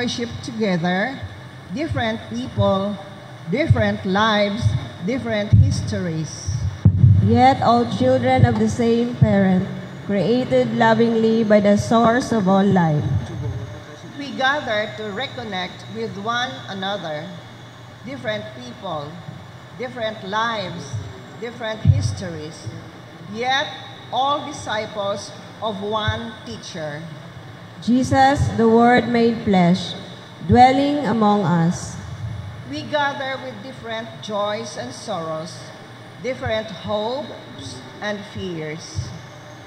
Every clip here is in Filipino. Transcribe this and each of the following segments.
worship together, different people, different lives, different histories. Yet all children of the same parent, created lovingly by the source of all life. We gather to reconnect with one another, different people, different lives, different histories, yet all disciples of one teacher. Jesus, the Word made flesh, dwelling among us. We gather with different joys and sorrows, different hopes and fears.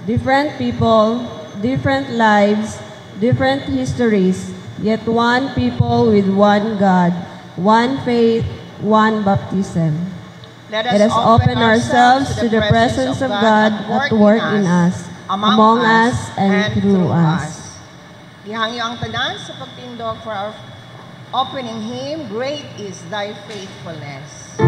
Different people, different lives, different histories, yet one people with one God, one faith, one baptism. Let us open ourselves to the presence of God at work in us, among us, and through us. Ihangyo ang tanan sa pagtindog for our opening hymn, Great is Thy Faithfulness.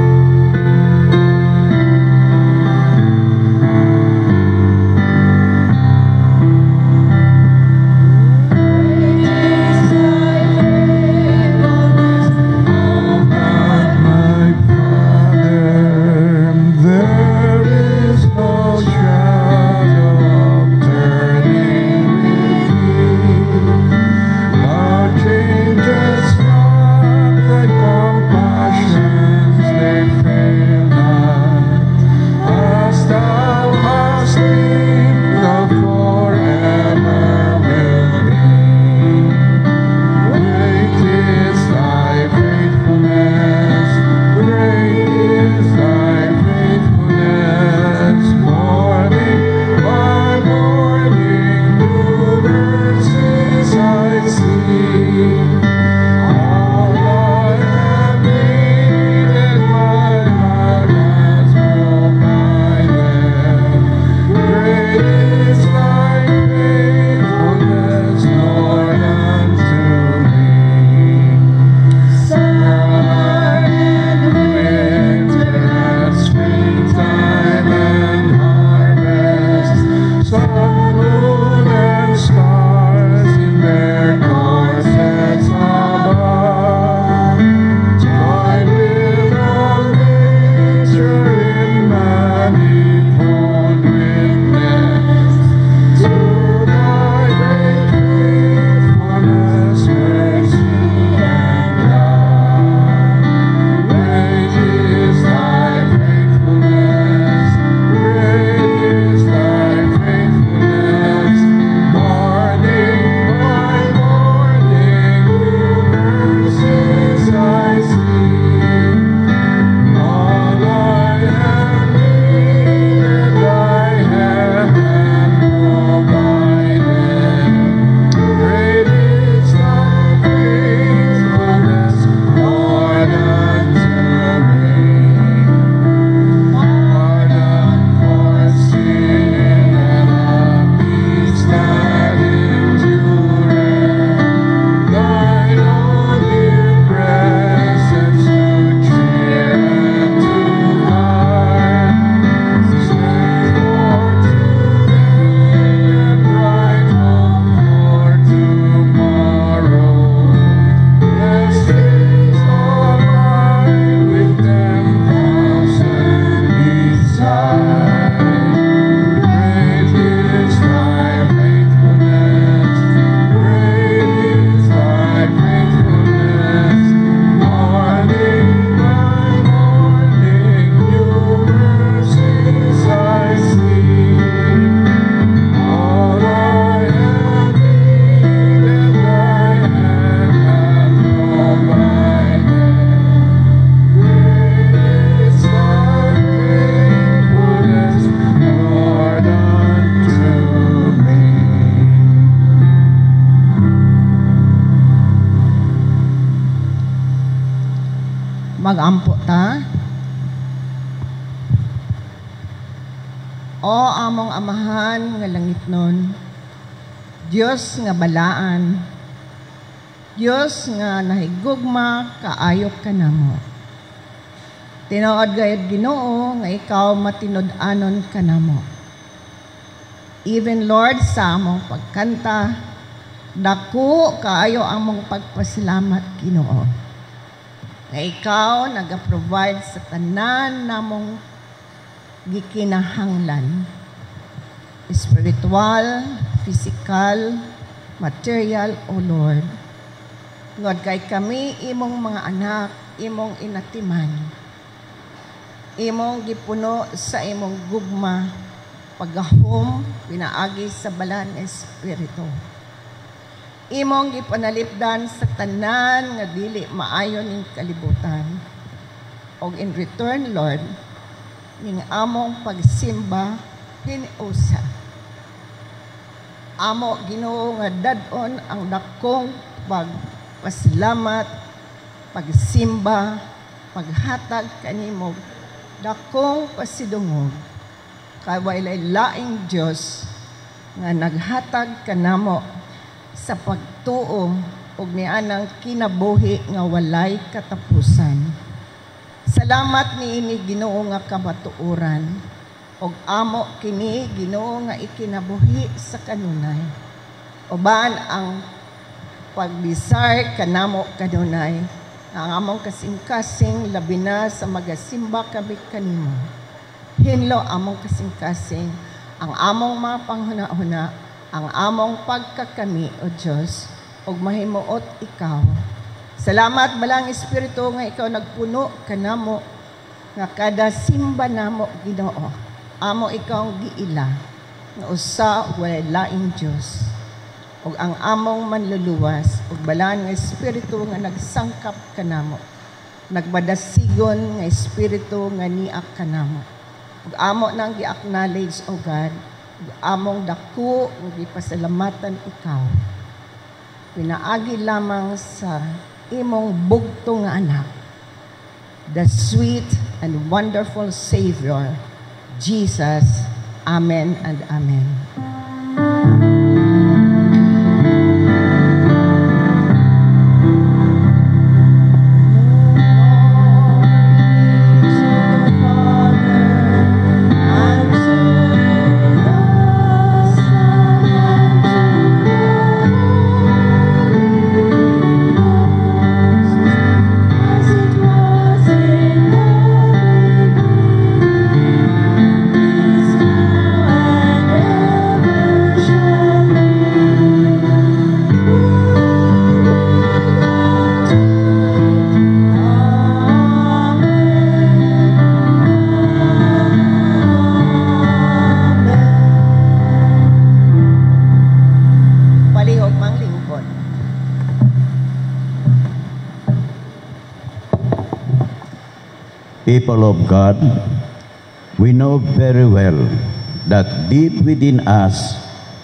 Magampo ta. O among amahan nga langitnon, Dios nga balaan, Dios nga nahigugma kaayok kanamo. Tinuod gayud Ginoo nga ikaw matinud-anon kanamo. Even Lord, sa among pagkanta, Dako kaayo among pagpasalamat, Ginoo. Nga ikaw naga-provide sa tanan namong gikinahanglan. Spiritual, physical, material, O Lord. Ngod kay kami imong mga anak, imong inatiman. Imong gipuno sa imong gugma, paggahom, pinaagi sa balan nga Espiritu. Imong gipanalipdan sa tanan nga dili maayo ning kalibutan. Og in return, Lord, ning among pagsimba hiniusa. Amo Ginoo nga dadon ang dakong pagpasalamat, pagsimba, paghatag kanimo dakong pasidungog. Kay walay laing Dios nga naghatag kanamo sa pagtuo og nianang kinabuhi nga walay katapusan. Salamat niini Ginoo nga kamatuoran og amo kini Ginoo nga ikinabuhi sa kanunay. Uban ang pagbisar kanamo kanunay ang among kasing-kasing labi na sa magasimba kami kanimo. Hinlo among kasing-kasing ang among mga panghuna-huna, ang among pagkakami, O Diyos, og mahimuot ikaw. Salamat balang Espiritu nga ikaw nagpuno kanamo nga kada simba namo Ginoo. Amo ikaw ang giila nga usa walay laing Dios. Og ang among manluluwas og balang nga Espiritu nga nagsangkap kanamo. Nagbadasigon nga Espiritu nga niak kanamo. Og amo nang gi-acknowledge, O God, among dako nga gipasalamatan ikaw. Pinaagi lamang sa imong bugto nga anak, the sweet and wonderful Savior, Jesus. Amen and amen. People of God, we know very well that deep within us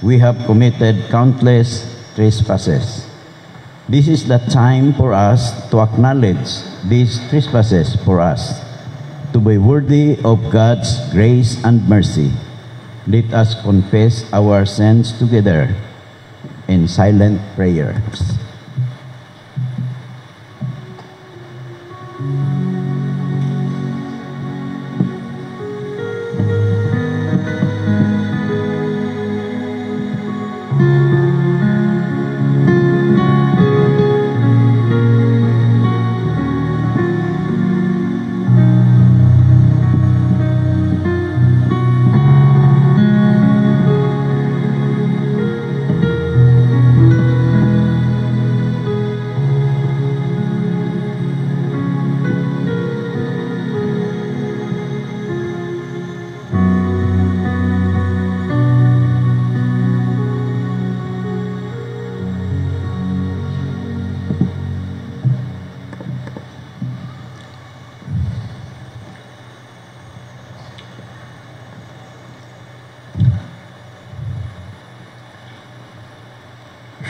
we have committed countless trespasses. This is the time for us to acknowledge these trespasses for us, to be worthy of God's grace and mercy. Let us confess our sins together in silent prayers.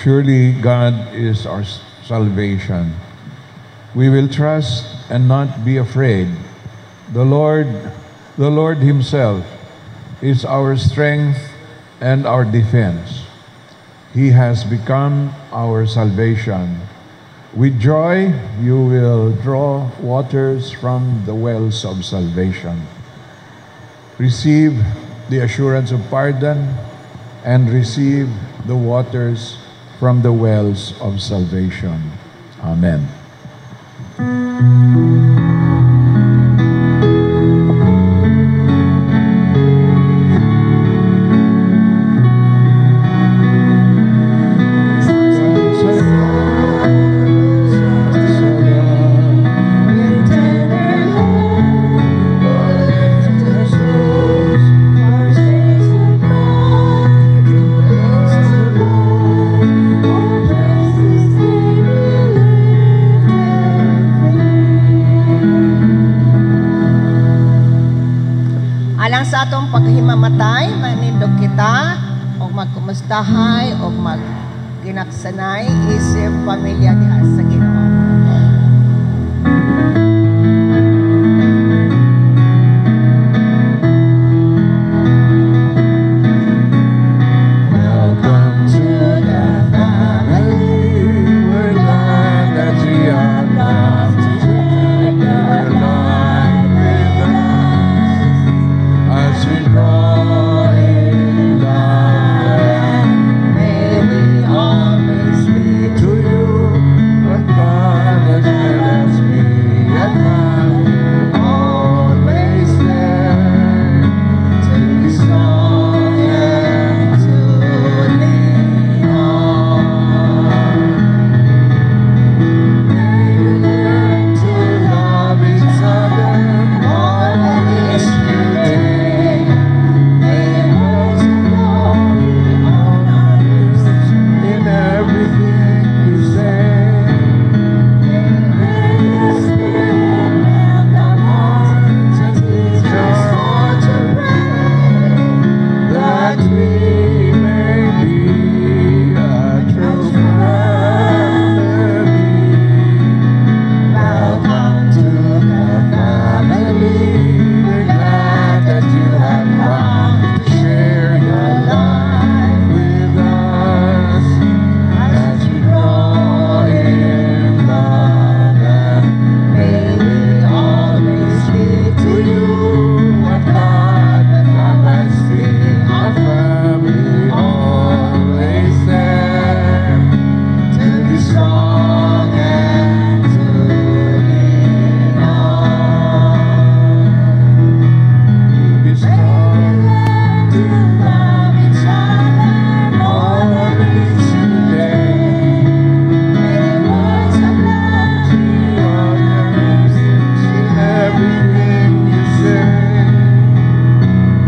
Surely God is our salvation. We will trust and not be afraid. The Lord Himself is our strength and our defense. He has become our salvation. With joy, you will draw waters from the wells of salvation. Receive the assurance of pardon and receive the waters from the wells of salvation. Amen. Alang sa atong paghimamatay, manindog kita, o magkumustahay, o magginaksanay, isip pamilya diha sa Ginoo. Welcome to the family. We're glad that you are come to share your life with us as we draw in love. May we always be to you what God has made us be, and family always there to be strong and to lean on. May we learn to love each other more than yesterday. May words of love be on our lips in everything you say. May the Spirit melt our hearts and teach us how to pray, that we may be a true family. Welcome to the family. We're glad that you have come to share your life with us as we grow in love. And may we always be to you what God would have us be, a family always there to be strong and to lean on. Be strong to love each other more than yesterday. May words of love be on your lips in everything you say.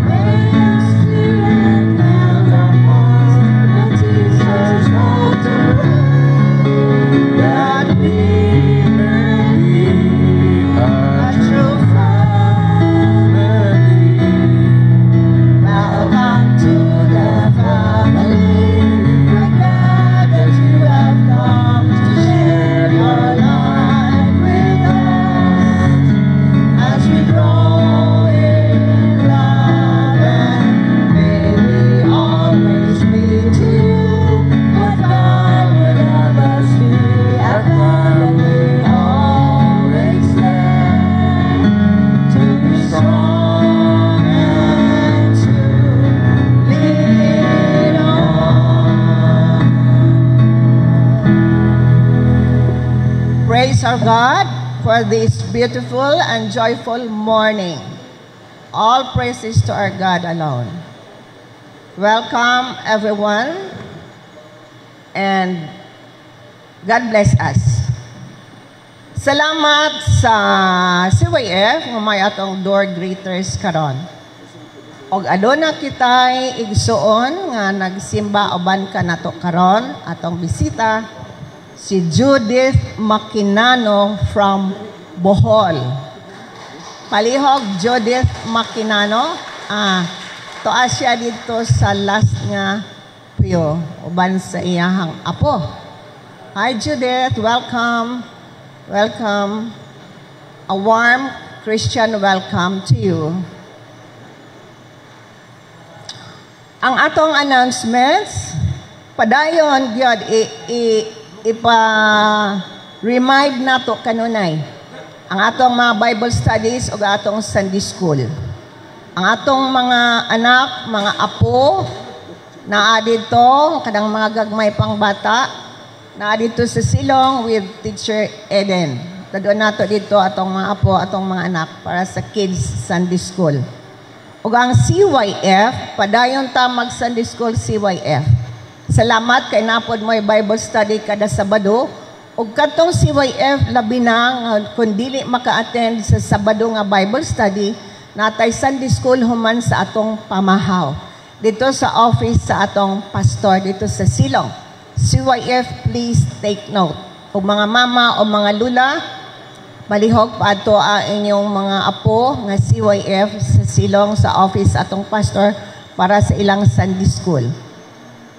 May your Spirit melt our hearts and teach us how to pray, that we may be a true family. Welcome to the family. We're glad that you have come to share your life with us as we grow in love. And may we always be to you what God would have us be, a family always there to be strong and to lean on. Praise our God for this beautiful and joyful morning. All praises to our God alone. Welcome, everyone, and God bless us. Salamat sa CYF nga may atong door greeters karon. Og aduna kitay igsuon nga nagsimba uban ka nato karon atong bisita si Judith Maquinano from Bohol. Palihog Judith Maquinano. Toa siya dito sa last nga puyo uban sa iyahang apo. Hi Judith, welcome. Welcome. A warm Christian welcome to you. Ang atong announcements, padayon gyud ipa-remind nato kanunay ang atong mga Bible studies o atong Sunday school. Ang atong mga anak, mga apo, Naa dito kadang mga gagmay pang bata. Naa dito sa silong with Teacher Eden. Tadua nato dito atong mga apo, atong mga anak para sa Kids Sunday School. Ug ang CYF, padayon ta mag Sunday School CYF. Salamat kay napod mo Bible study kada Sabado. Ug katong CYF labi na kun dili maka-attend sa Sabado nga Bible study, natay Sunday School human sa atong pamahaw. Dito sa office sa atong pastor dito sa Silong. CYF, please take note. O mga mama o mga lula, palihog pa ato ang inyong mga apo nga CYF sa Silong sa office atong pastor para sa ilang Sunday School.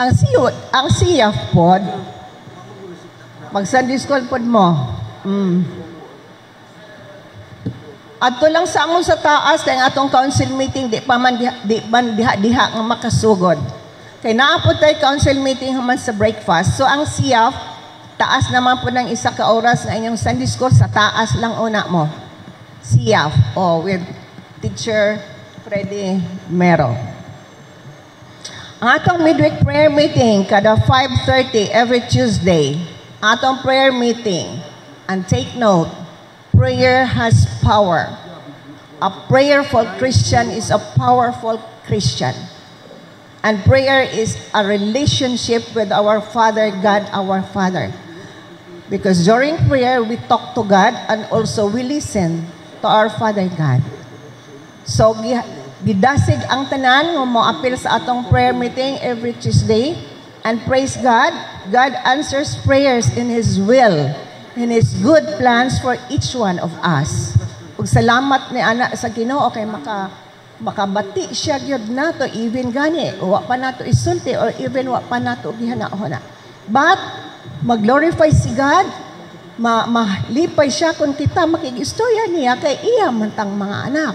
Ang CYF pod, mag Sunday School pod mo. Ato lang sa amon sa taas kay atong council meeting di pa man diha nga makasugod. Kay naapod tay council meeting human sa breakfast. So ang CYF taas naman po ng isa ka oras na inyong Sunday School sa taas lang una mo. CYF with Teacher Freddy Mero. Ang atong midweek prayer meeting kada 5:30 every Tuesday. Atong prayer meeting. And take note, prayer has power. A prayerful Christian is a powerful Christian. And prayer is a relationship with our Father, God, our Father. Because during prayer, we talk to God and also we listen to our Father God. So, gidasig ang tanan nga mo appeal sa atong prayer meeting every Tuesday. And praise God, God answers prayers in His will, in His good plans for each one of us. Ug salamat ni ana sa Ginoo kay makabati siya gyud nato even gani wa pa nato isulti or even wa pa nato gihana-hona. But mag-glorify si God, malipay siya kung kita makigistorya niya kay iya mantang mga anak.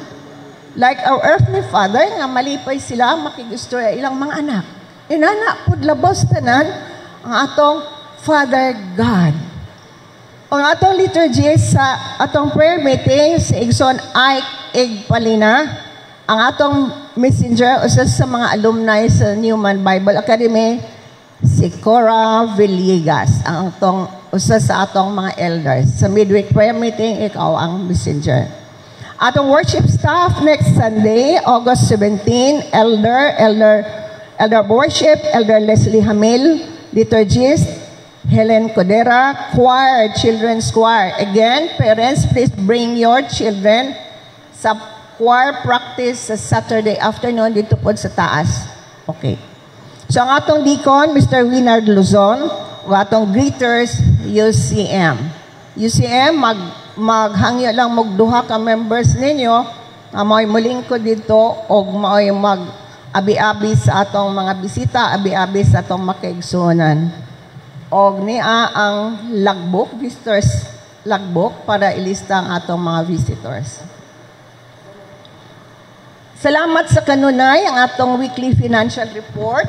Like our earthly father nga malipay sila makigistorya ilang mga anak. Inana pud labos tanan ang atong Father God. Ang atong liturgy sa atong prayer meeting sa Igsoon Ike Palina, ang atong messenger usa sa mga alumni sa Newman Bible Academy, si Cora Villegas, ang atong usa sa atong mga elders. Sa midweek prayer meeting, ikaw ang messenger. Atong worship staff next Sunday, August 17, Elder Worship, Elder Leslie Hamil, liturgist, Helen Codera, choir, children's choir. Again, parents, please bring your children sa choir practice sa Saturday afternoon dito po sa taas. Okay. So ang atong deacon, Mr. Winard Luzon, o atong greeters, UCM. UCM, maghangyo lang magduha ka members ninyo, mao'y muling ko dito, o mao'y abi-abi sa atong mga bisita, abi-abi sa atong makaigsunan. Og niya ang logbook, visitors logbook, para ilista ang atong mga visitors. Salamat sa kanunay ang atong weekly financial report.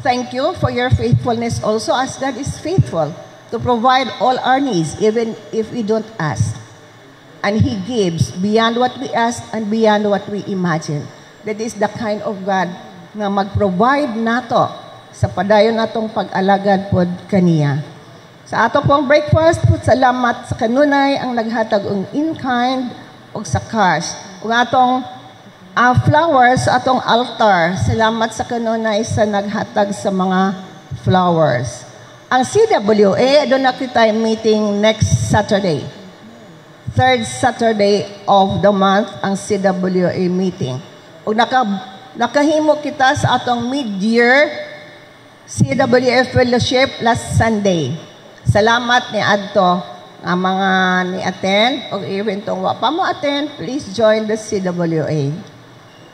Thank you for your faithfulness also, as God is faithful to provide all our needs, even if we don't ask. And He gives beyond what we ask and beyond what we imagine. That is the kind of God nga mag-provide nato sa padayon natong pag-alagad pod kaniya. Sa ato pong breakfast, salamat sa kanunay ang naghatag og in-kind o sa cash. Ug atong flowers sa atong altar, salamat sa kanunay sa naghatag sa mga flowers. Ang CWA, doon na kita meeting next Saturday. Third Saturday of the month, ang CWA meeting. Ug nakahimo kita sa atong mid-year CWF Fellowship last Sunday. Salamat ni adto ang mga ni-attend o even tong wa pa mo attend, please join the CWA.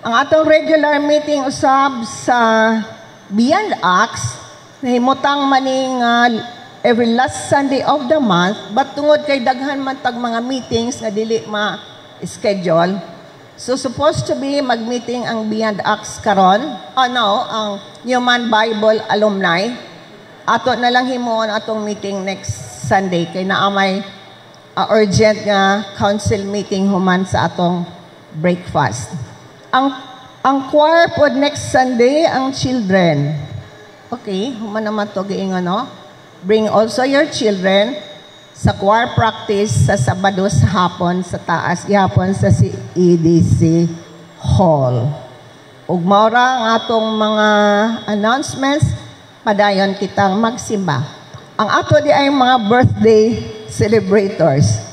Ang atong regular meeting usab sa Beyond Acts, nahimutang maning every last Sunday of the month, but tungod kay daghan man tag mga meetings nga dili ma-schedule, so supposed to be mag-meeting ang Beyond Acts karon, ang Newman Bible alumni. Ato na lang himuon atong meeting next Sunday kay naamay urgent nga council meeting human sa atong breakfast. Ang choir pod next Sunday ang children. Okay, human naman to giingon, no? Bring also your children sa choir practice sa Sabado sa hapon sa taas gihapon sa EDC Hall. Ug maura ang atong mga announcements, padayon kitang magsimba. Ang ato di ay mga birthday celebrators.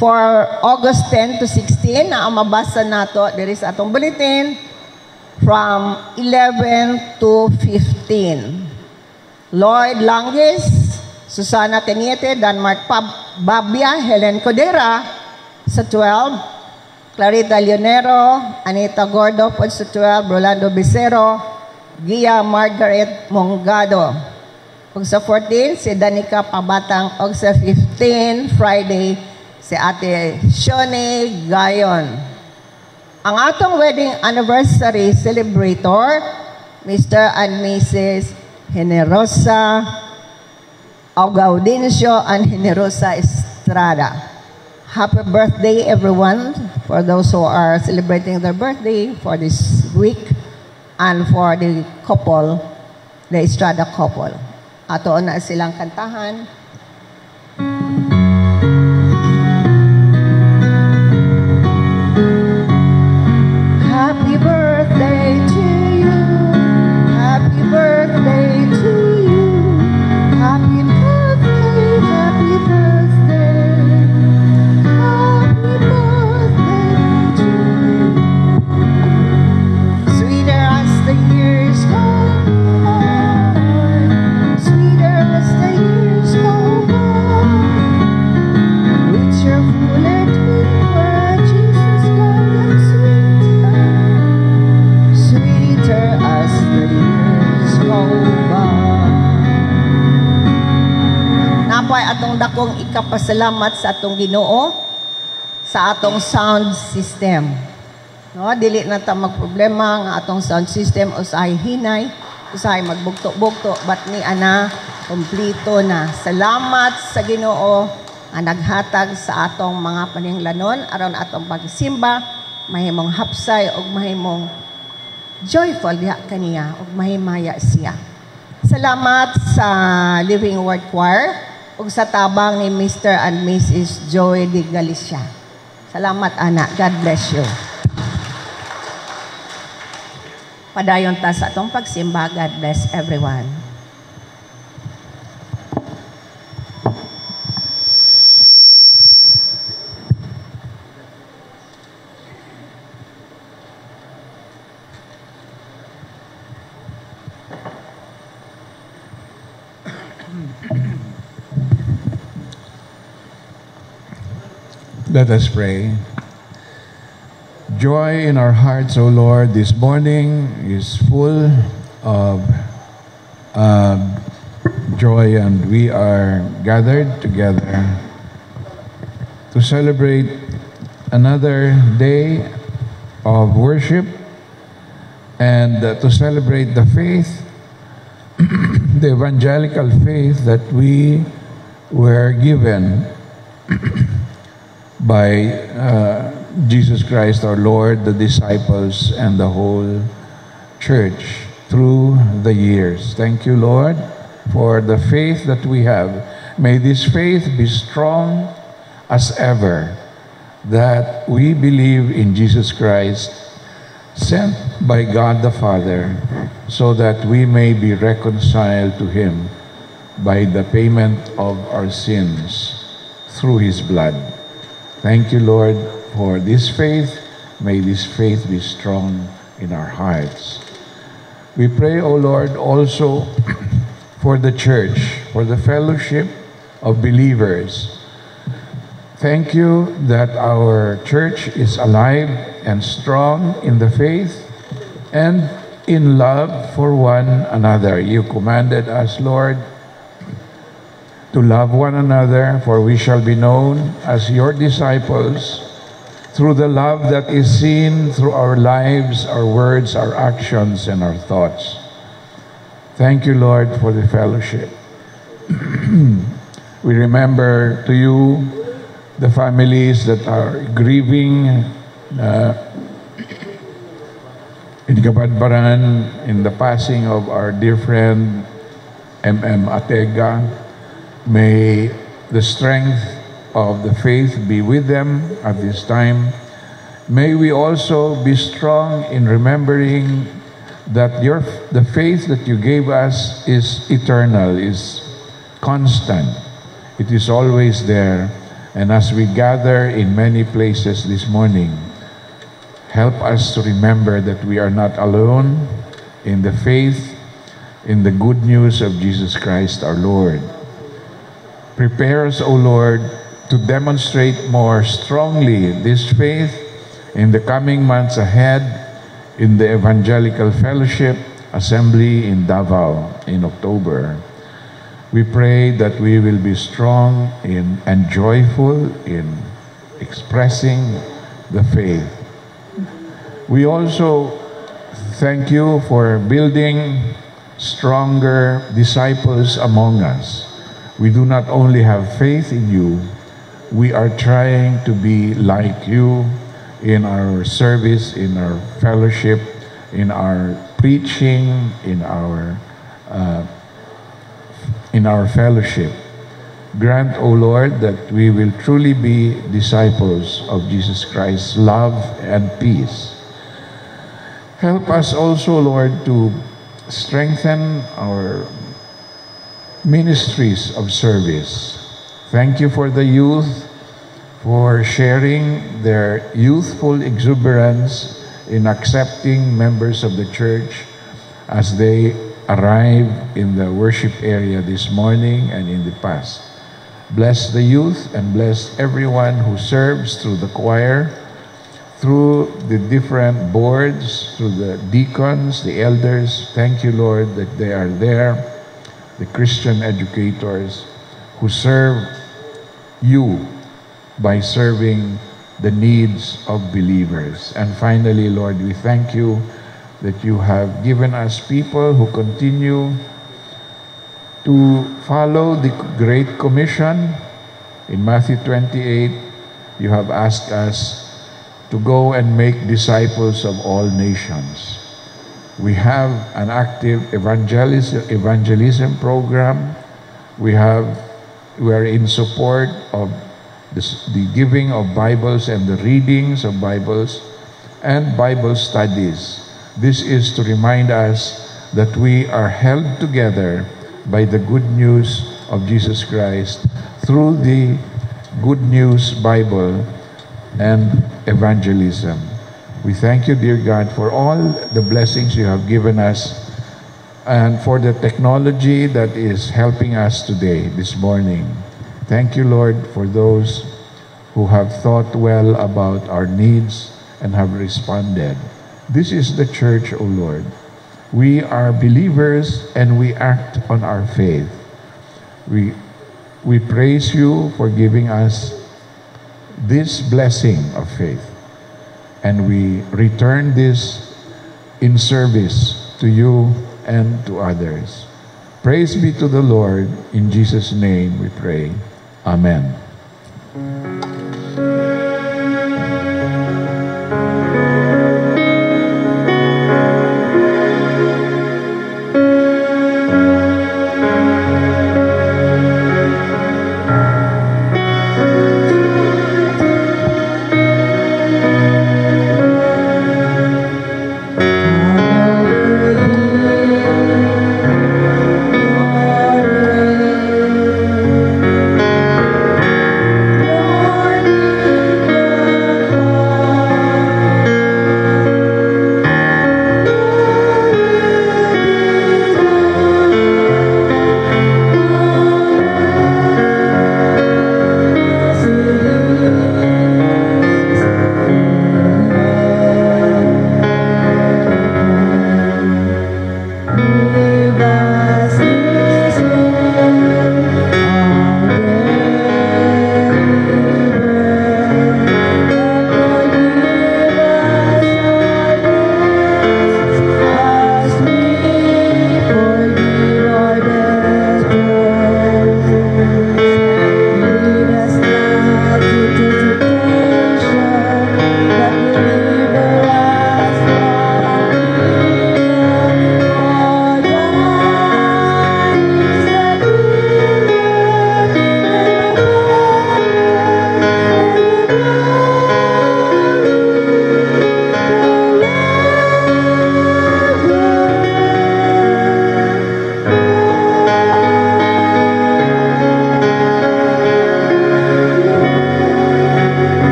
For August 10 to 16, na ang mabasa nato diri sa atong bulletin, from 11 to 15. Lloyd Langis, Susana Teniete, Danmar Babia, Helen Codera sa 12, Clarita Leonero, Anita Gordo po sa 12, Rolando Becero, Gia Margaret Mongado. Pag sa 14, si Danica Pabatang. Og sa 15, Friday, si Ate Shone Gayon. Ang atong wedding anniversary celebrator, Mr. and Mrs. Generosa Gaudencio and Generosa Estrada. Happy birthday, everyone, for those who are celebrating their birthday for this week, and for the couple, the Estrada couple. Ato na silang kantahan. Happy birthday to you. Happy birthday to you. Happy birthday, happy birthday. Happy birthday to you. Sweeter as the years go by. Sweeter as the years go by. Richer, fuller, deeper, Jesus God and sweeter. Sweeter as the years go by. Napay atong dakong ikapasalamat sa atong Ginoo sa atong sound system. No, dili na ta magproblema nga atong sound system usahay hinay, usahay magbugto-bugto, but ni ana kompleto na. Salamat sa Ginoo nga naghatag sa atong mga paninglanon aron atong pagsimba, mahimong hapsay ug mahimong joyful diha kaniya ug mahimaya siya. Salamat sa Living Word Choir ug sa tabang ni Mr. and Mrs. Joey de Galicia. Salamat, anak. God bless you. Padayon ta sa atong pagsimba. God bless everyone. Let us pray. Joy in our hearts, O Lord, this morning is full of joy, and we are gathered together to celebrate another day of worship and to celebrate the faith, the evangelical faith that we were given by Jesus Christ our Lord, the disciples, and the whole church through the years. Thank you, Lord, for the faith that we have. May this faith be strong as ever, that we believe in Jesus Christ, sent by God the Father, so that we may be reconciled to Him by the payment of our sins through His blood. Thank you, Lord, for this faith. May this faith be strong in our hearts. We pray, O Lord, also for the church, for the fellowship of believers. Thank you that our church is alive and strong in the faith and in love for one another. You commanded us, Lord, to love one another, for we shall be known as your disciples through the love that is seen through our lives, our words, our actions, and our thoughts. Thank you, Lord, for the fellowship. We remember to you the families that are grieving in Kabadbaran, in the passing of our dear friend M.M. Atega. May the strength of the faith be with them at this time. May we also be strong in remembering that the faith that you gave us is eternal, is constant. It is always there. And as we gather in many places this morning, help us to remember that we are not alone in the faith, in the good news of Jesus Christ our Lord. Prepare us, O Lord, to demonstrate more strongly this faith in the coming months ahead in the Evangelical Fellowship Assembly in Davao in October. We pray that we will be strong and joyful in expressing the faith. We also thank you for building stronger disciples among us. We do not only have faith in you, we are trying to be like you in our service, in our fellowship, in our preaching, in our fellowship. Grant, O Lord, that we will truly be disciples of Jesus Christ's love and peace. Help us also, Lord, to strengthen our ministries of service. Thank you for the youth, for sharing their youthful exuberance in accepting members of the church as they arrive in the worship area this morning and in the past. Bless the youth and bless everyone who serves through the choir, through the different boards, through the deacons, the elders. Thank you, Lord, that they are there, the Christian educators who serve you by serving the needs of believers. And finally, Lord, we thank you that you have given us people who continue to follow the Great Commission. In Matthew 28, you have asked us to go and make disciples of all nations. We have an active evangelism program. We are in support of the giving of Bibles and the readings of Bibles and Bible studies. This is to remind us that we are held together by the good news of Jesus Christ through the Good News Bible and evangelism. We thank you, dear God, for all the blessings you have given us and for the technology that is helping us today, this morning. Thank you, Lord, for those who have thought well about our needs and have responded. This is the church, O Lord. We are believers and we act on our faith. We praise you for giving us this blessing of faith. And we return this in service to you and to others. Praise be to the Lord. In Jesus' name we pray. Amen. Lord,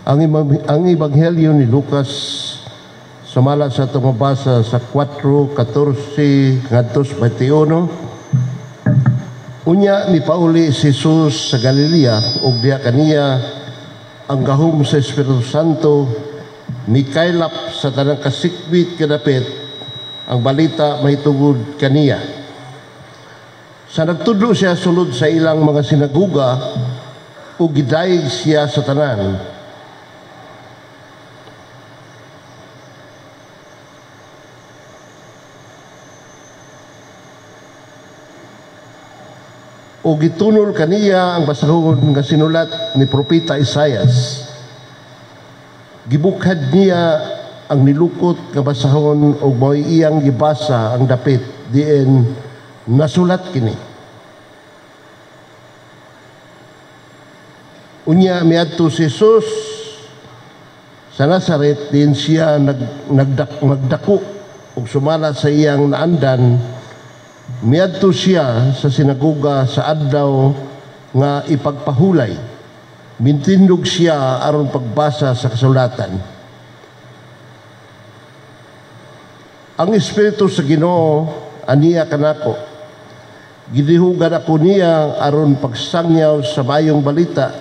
Ang Ebanghelyo ni Lucas sumala sa tumabasa sa 4:14 ngadto 21. Unya ni pauli si Jesus sa Galilea ug diha kaniya ang gahom sa Espiritu Santo mikaylap sa tanang kasikbit kadapit ang balita mahitungod kaniya. Sa nagtudlo siya sulod sa ilang mga sinaguga ug gidayeg siya sa tanan. O gitunol kaniya ang basahon nga sinulat ni Propeta Isaias. Gibukhad niya ang nilukot nga basahon o mo'y iyang gibasa ang dapit diin nasulat kini. Unya miadto si Jesus sa Nazaret din siya nagdako ug sumala sa iyang naandan. Miadto siya sa sinagoga sa adlaw nga ipagpahulay. Mintindog siya aron pagbasa sa kasulatan. Ang Espiritu sa Ginoo aniya kanako. Gidihugan ako niya aron pagsangyaw sa mayong balita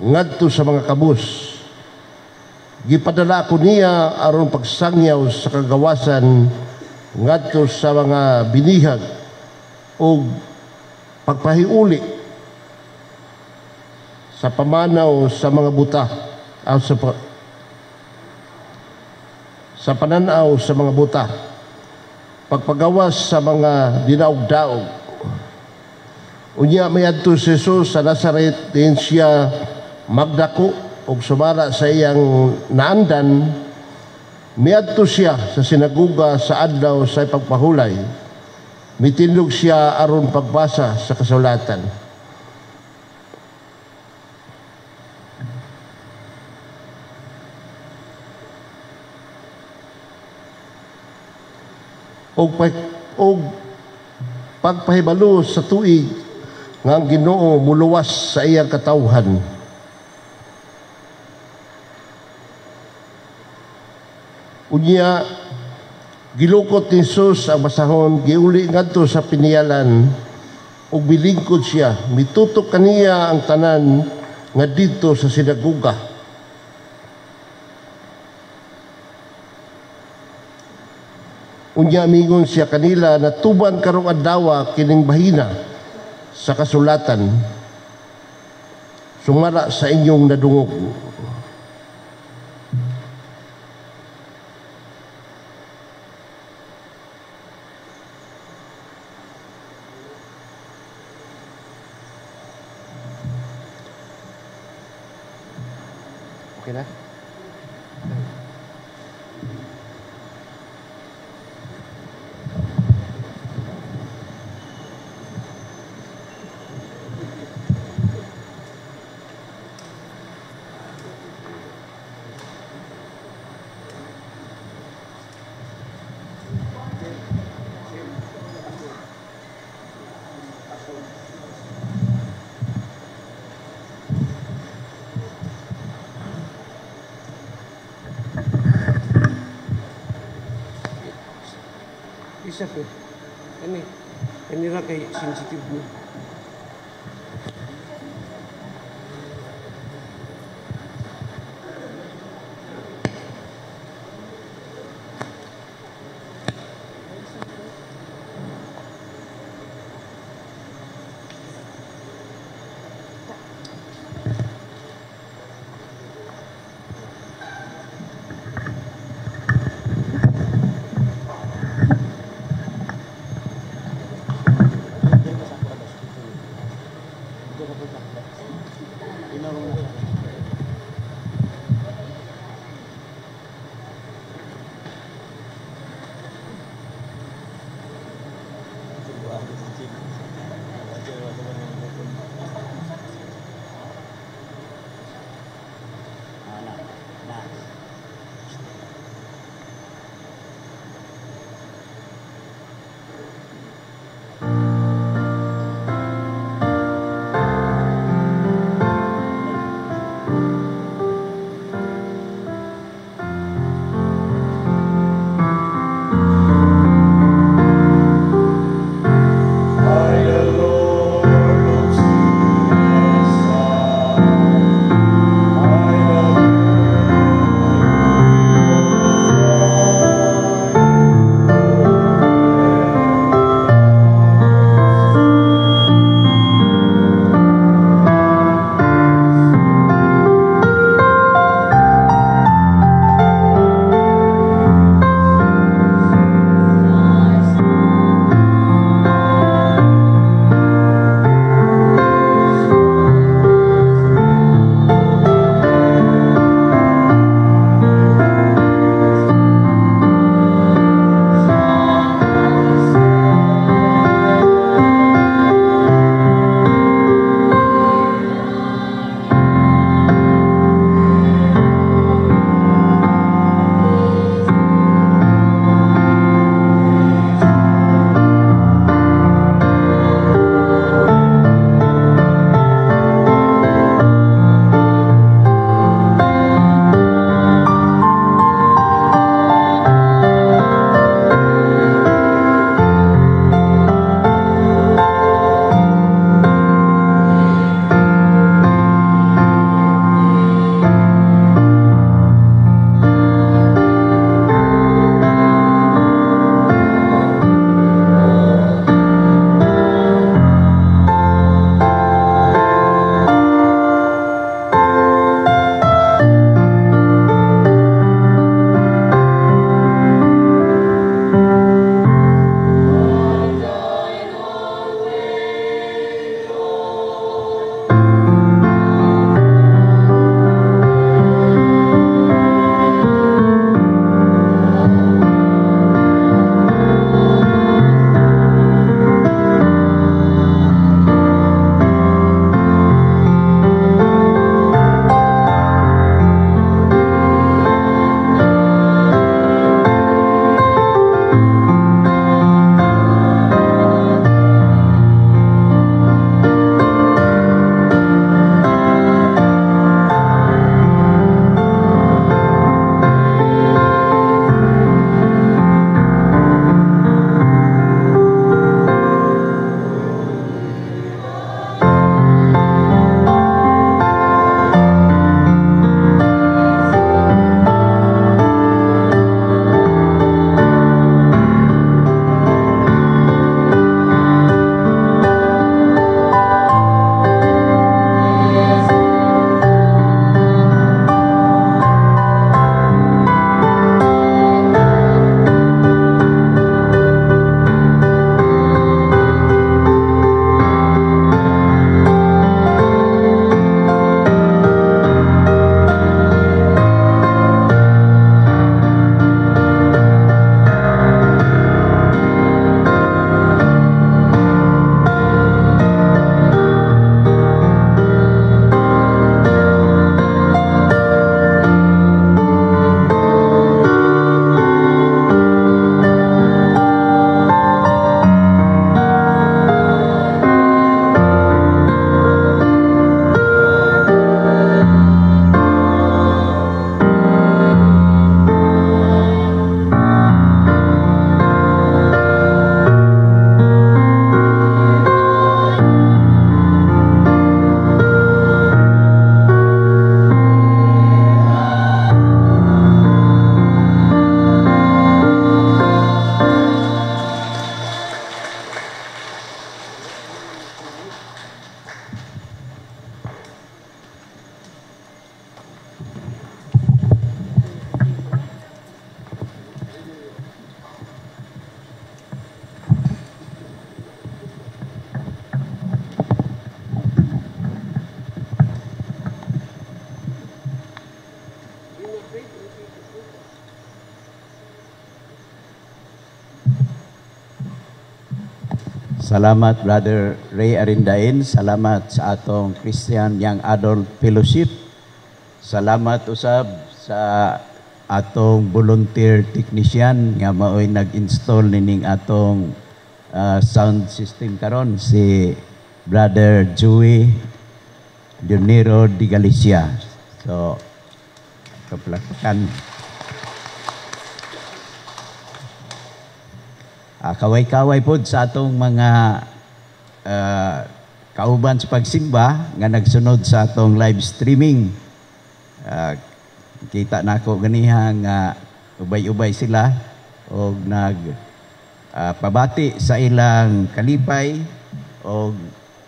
ngadto sa mga kabus. Gipadala ako niya aron pagsangyaw sa kagawasan ngadto sa mga binihag o pagpahiuli sa pamanaw sa mga buta sa pananaw sa mga buta, pagpagawas sa mga dinaog-daog. Unya mayadto si Jesus sa Nazaret din siya magdako ug sumala sa iyang naandan. Miadto siya sa sinagoga sa adlaw sa pagpahulay. Mitindog siya aron pagbasa sa kasulatan. Og pagpahibalo sa tuig nga ang Ginoo muluwas sa iyang katawhan. Unya gilukot ni Jesus ang basahon, giuli ngadto sa piniyalan ug bilingkod siya. Mitutok kaniya ang tanan nga didto sa sinagoga. Unya mingon siya kanila na tuban karong adlaw kining bahina sa kasulatan. Sumala sa inyong nadungog. Okay na? Isa po. Kanira kay sensitive mo. Salamat, Brother Ray Arindain. Salamat sa atong Christian Young Adult Fellowship. Salamat usab sa atong volunteer technician nga maoy nag-install nining atong sound system karon, si Brother Joey Dionero de Galicia. So, kaplakan. Kaway-kaway po sa atong mga kauban sa pagsimba nga nagsunod sa atong live streaming. Kita na ako ganiha nga ubay-ubay sila o pabati sa ilang kalipay o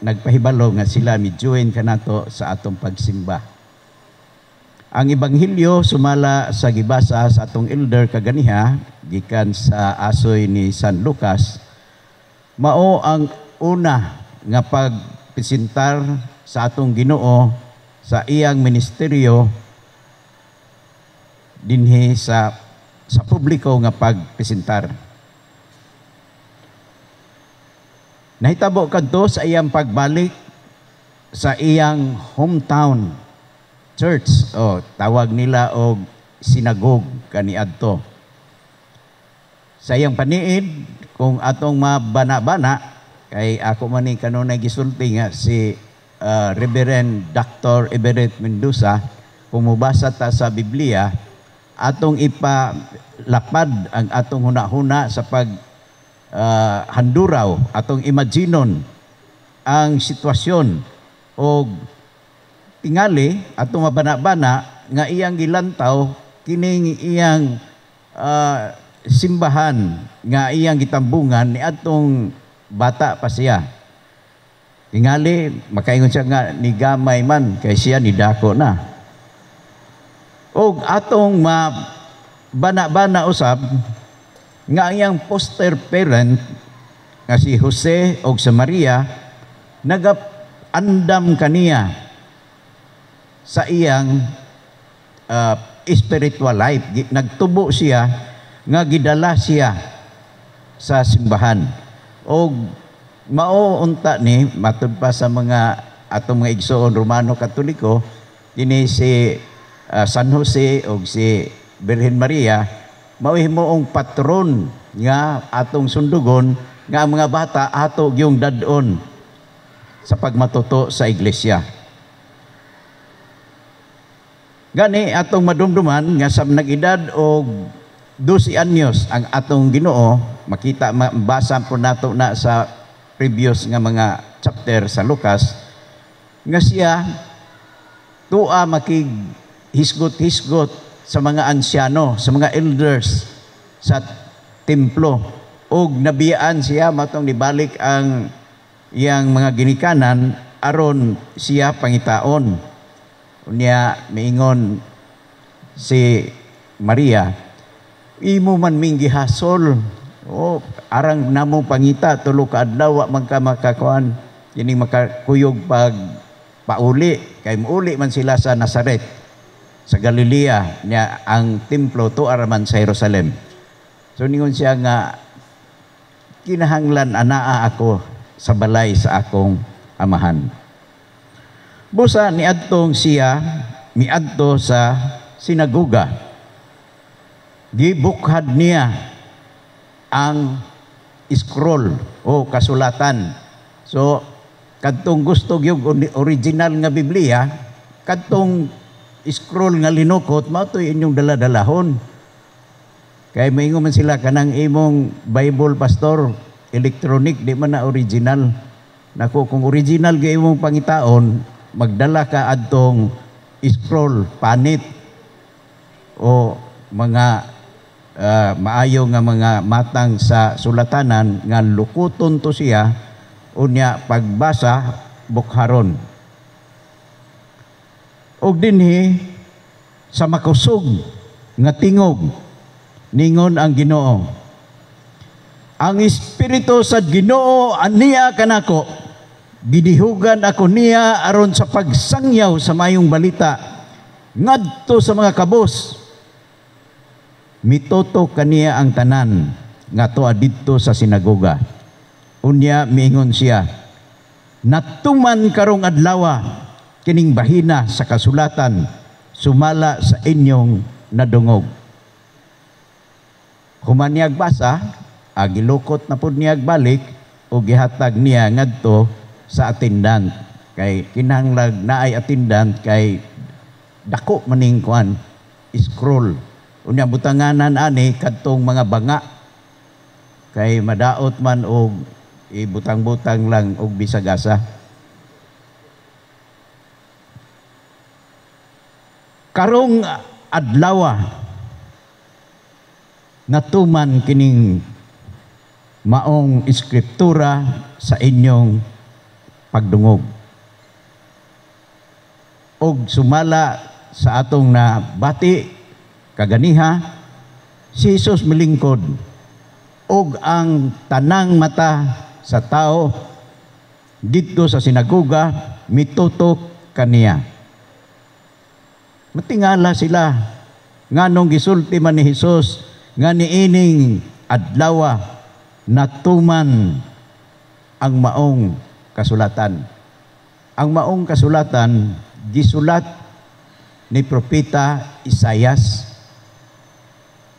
nagpahibalo nga sila mi-join kanato sa atong pagsimba. Ang Ebanghelyo sumala sa gibasa sa atong elder kaganiha gikan sa asoy ni San Lucas, mao ang una nga pagpresentar sa atong Ginoo sa iyang ministeryo dinhi sa publiko nga pagpresentar. Nahitabo kadto sa iyang pagbalik sa iyang hometown church, tawag nila og sinagog kaniadto. Sa iyang paniid, kung atong mabana-bana, kay ako man ni kanunay gisulti nga si Reverend Dr. Everett Mendoza, kung mubasa ta sa Biblia, atong ipalapad ang atong huna-huna sa handuraw, atong imaginon ang sitwasyon o tingali atong mabana-bana nga iyang gilantaw kining iyang simbahan nga iyang gitambungan ni atong bata pa siya. Tingali makaingon siya nga ni gamay man kay siya ni dako na. Og atong mabana-bana usab nga iyang foster parent nga si Jose og si Maria nagapandam kaniya sa iyang spiritual life. Nagtubo siya nga gidala siya sa simbahan. O mao unta ni matud pa sa mga atong mga igsoon Romano Katoliko, kini si San Jose o si Birhen Maria mao himuong patron nga atong sundugon nga ang mga bata ato gyung dadon sa pagmatuto sa iglesia. Gani atong madumduman nga sa nag-edad og 12 anyos ang atong Ginoo, makita mabasa po nato na sa previous nga mga chapter sa Lucas nga siya tuwa makighisgot-hisgot sa mga ansyano, sa mga elders sa templo, og nabiyaan siya matong nibalik ang iyang mga ginikanan aron siya pangitaon. Unya miingon si Maria, imo man ming gihasol, arang namo pangita tulo ka adlaw man ka makakuan kining makakuyog pag pauli, kay muuli man sila sa Nazaret sa Galilea, niya ang templo to araman sa Jerusalem. So ningon siya nga kinahanglan anaa ako sa balay sa akong amahan. Busa niadtong siya miadto sa sinagoga. Gibukhad niya ang scroll o kasulatan. So kadtong gusto gyud original nga Biblia, kadtong scroll nga linukot mao toy inyong dala-dalahon. Kay maingon man sila kanang imong Bible pastor electronic di man na original. Nako kung original gyud imong pangitaon, magdala ka adtong scroll panit o mga maayo nga mga matang sa sulatanan nga lukuton to siya unya pagbasa bukharon. Og dinhi sa makusog nga tingog ningon ang Ginoo, ang Espiritu sa Ginoo aniya kanako, gidihugan ako niya aron sa pagsangyaw sa mayong balita ngadto sa mga kabos. Mitoto kaniya ang tanan nga tuwa didto sa sinagoga. Unya miingon siya, natuman karong adlaw kining bahina sa kasulatan sumala sa inyong nadungog. Human niyag basa, gilukot na pud niyag balik o gihatag niya ngadto sa attendant. Kay kinahanglag naay attendant kay dako maning kuan scroll. Unya butanganan ani kadtong mga banga kay madaot man og ibutang-butang lang og bisagasa. Karong adlaw natuman kining maong iskriptura sa inyong pagdungog. Og sumala sa atong nabati kaganiha, si Jesus milingkod og ang tanang mata sa tao dito sa sinagoga mitutok kaniya. Matingala sila nganong gisulti man ni Jesus nga niining adlaw natuman ang maong kasulatan. Ang maong kasulatan gisulat ni propeta Isaias.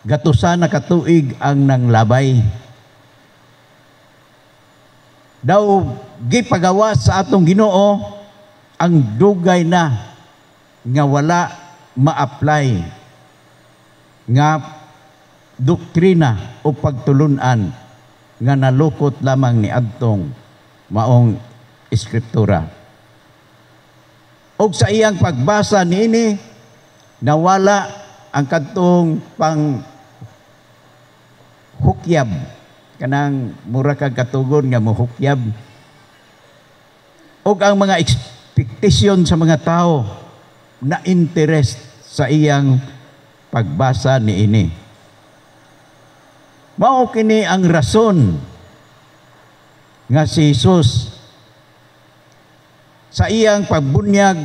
Gatusa na katuig ang nanglabay. Daw gipagawa sa atong Ginoo ang dugay na nga wala ma-apply nga doktrina o pagtulunan nga nalukot lamang ni adtong maong eskriptura. Og sa iyang pagbasa niini nawala ang kadtong pang hukyab, kanang mura kag katugon nga mohukyab, og ang mga expectation sa mga tao na interest sa iyang pagbasa niini. Mao kini ang rason nga si Jesus sa iyang pagbunyag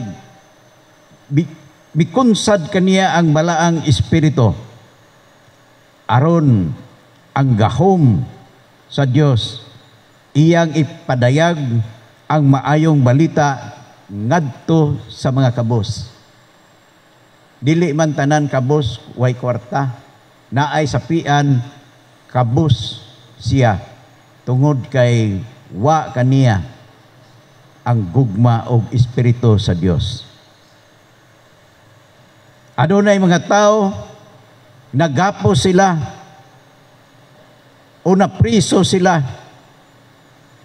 bikunsad kaniya ang balaang espiritu aron ang gahom sa Dios iyang ipadayag ang maayong balita ngadto sa mga kabos. Dili man tanan kabos way kwarta, naay sapian kabos siya tungod kay wa kaniya ang gugma og espiritu sa Dios. Adunay mga tao nagapos sila o napriso sila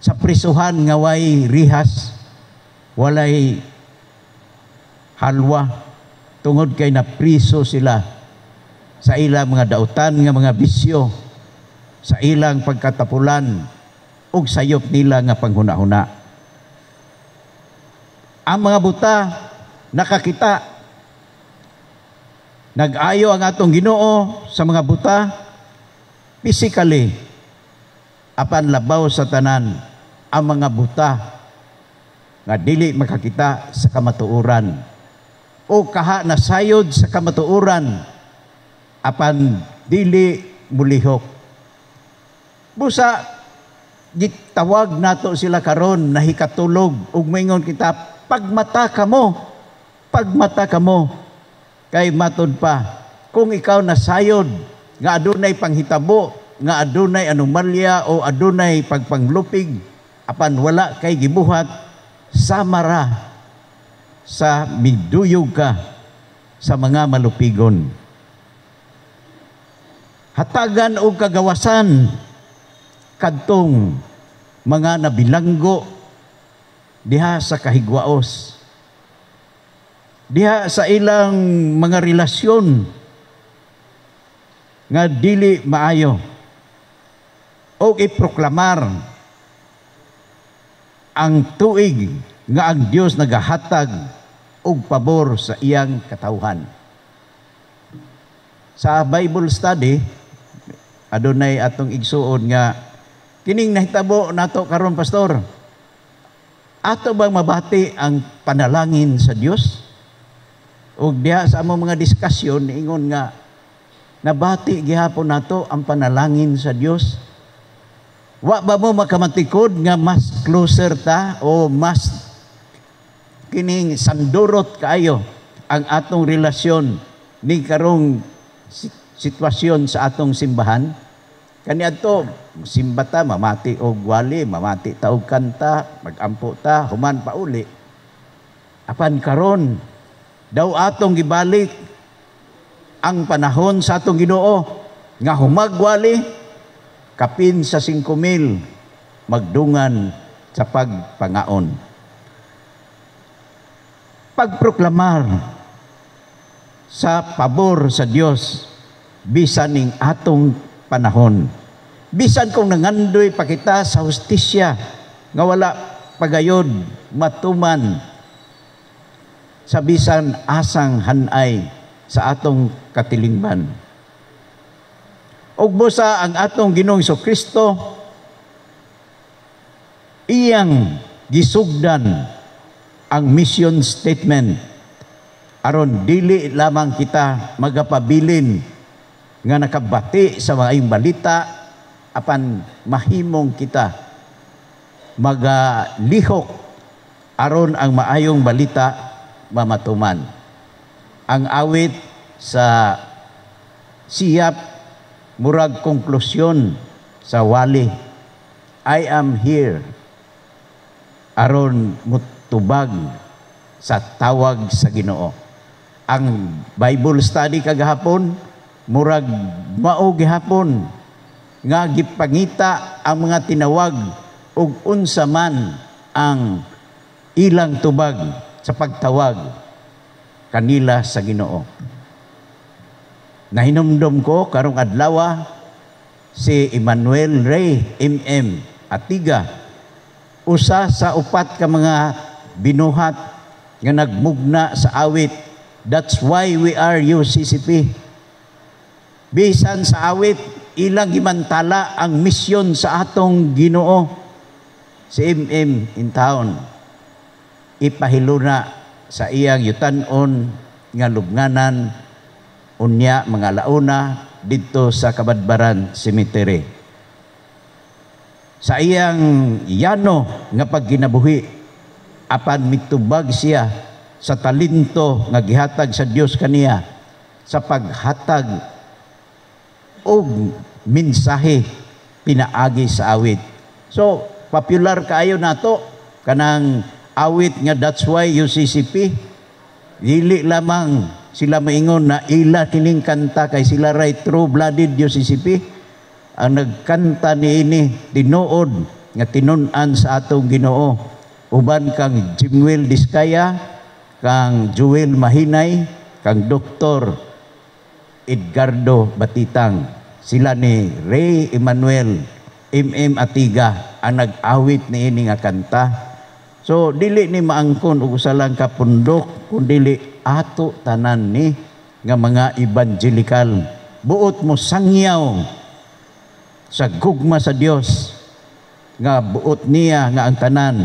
sa prisuhan nga way rihas, walay halwa, tungod kay napriso sila sa ilang mga dautan nga mga bisyo, sa ilang pagkatapulan ug sayop nila nga panghuna-huna. Ang mga buta nakakita, nag-ayo ang atong Ginoo sa mga buta physically, apan labaw sa tanan ang mga buta nga dili makakita sa kamatuoran o kaha nasayod sa kamatuoran apan dili mulihok. Busa gitawag nato sila karon nahikatulog ug moingon kita, pagmata ka mo kay matod pa kung ikaw nasayod nga adunay panghitabo, nga adunay anomalya o adunay pagpanglupig, apan wala kay gibuhat, samara sa miduyog ka sa mga malupigon. Hatagan o kagawasan kadtong mga nabilanggo diha sa kahigwaos, diha sa ilang mga relasyon nga dili maayo, o iproklamar ang tuig nga ang Dios nagahatag og pabor sa iyang katawhan. Sa Bible study adunay atong igsuon nga kining nahitabo nato karon, pastor. Ato bang mabati ang panalangin sa Dios? Og diha sa among mga diskusyon ingon nga nabati gihapon nato ang panalangin sa Dios. Wa ba mo makamantikod nga mas closer ta o mas kining sandurot kaayo ang atong relasyon ni karong sitwasyon sa atong simbahan? Kaniadto simba ta, mamati og wali, mamati ta og kanta, magampo ta, human pa uli. Apan karon daw atong gibalik ang panahon sa atong Ginoo nga humagwali kapin sa 5,000 magdungan sa pagpangaon. Pagproklamar sa pabor sa Dios bisan ning atong panahon. Bisan kung nangandoy pa kita sa hustisya nga wala pagayod matuman sa bisan asang hanay sa atong katilingban. Ug busa ang atong Ginoong Jesucristo iyang gisugdan ang mission statement aron dili lamang kita magapabilin nga nakabati sa maayong balita apan mahimong kita magalihok aron ang maayong balita mamatuman. Ang awit sa siyap murag konklusyon sa wali, I am here aron mutubag sa tawag sa Ginoo. Ang Bible study kagahapon murag mao gihapon nga gipangita ang mga tinawag ug unsa man ang ilang tubag sa pagtawag kanila sa Ginoo. Nahinumdum ko karong adlaw si Emmanuel Ray MM Atiga, usa sa upat ka mga binuhat nga nagmugna sa awit, That's Why We Are UCCP. Bisan sa awit, ilang gimantala ang misyon sa atong Ginoo. Si MM in town, ipahiluna sa iyang yutanon nga lubnganan unya mga launa didto sa Kabadbaran Cemetery. Sa iyang yano nga pagkinabuhi apan mitubag siya sa talento nga gihatag sa Dios kaniya sa paghatag og mensahe pinaagi sa awit. So popular kaayo nato kanang awit nga That's Why UCCP. Dili lamang sila maingon na ila kining kanta kay sila ray true-blooded UCCP. Ang nagkanta niini tinuod nga tinun-an sa atong Ginoo. Uban kang Jimuel Diskaya, kang Joel Mahinay, kang Dr. Edgardo Batitang. Sila ni Ray Emmanuel MM Atiga ang nag-awit niini nga kanta. So dili ni maangkon og usa lang ka pundok kundi ato tanan ni nga mga evangelical. Buot mo sangyaw sa gugma sa Dios nga buot niya nga ang tanan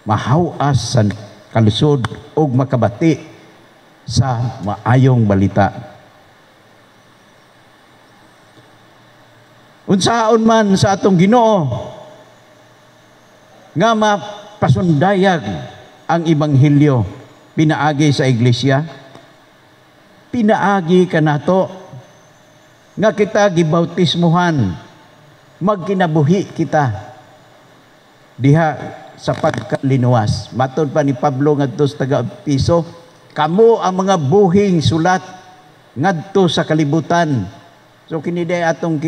mahawas sa kalisod ug makabati sa maayong balita. Unsaon man sa atong Ginoo nga mapasundayag ang ebanghelyo pinaagi sa iglesia, pinaagi kanato nga kita gibautismuhan, magkinabuhi kita diha sa pagkalinuwas. Matod pa ni Pablo ngadto sa taga-Episo, kamo ang mga buhing sulat ngadto sa kalibutan. So kini day atong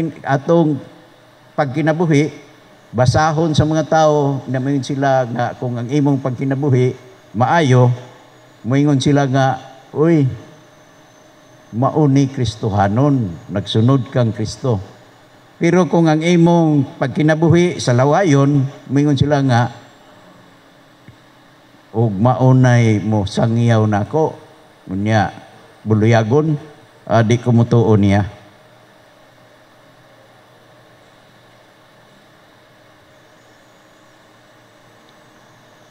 pagkinabuhi, basahon sa mga tao na mayon sila nga kung ang imong pagkinabuhi maayo, moingon sila nga, uy, mauni Kristohanon, nagsunod kang Kristo. Pero kung ang imong pagkinabuhi sa lawayon, moingon sila nga, ug maunay mo sangyaw nako, unya buluyagon, di ko mutuon niya.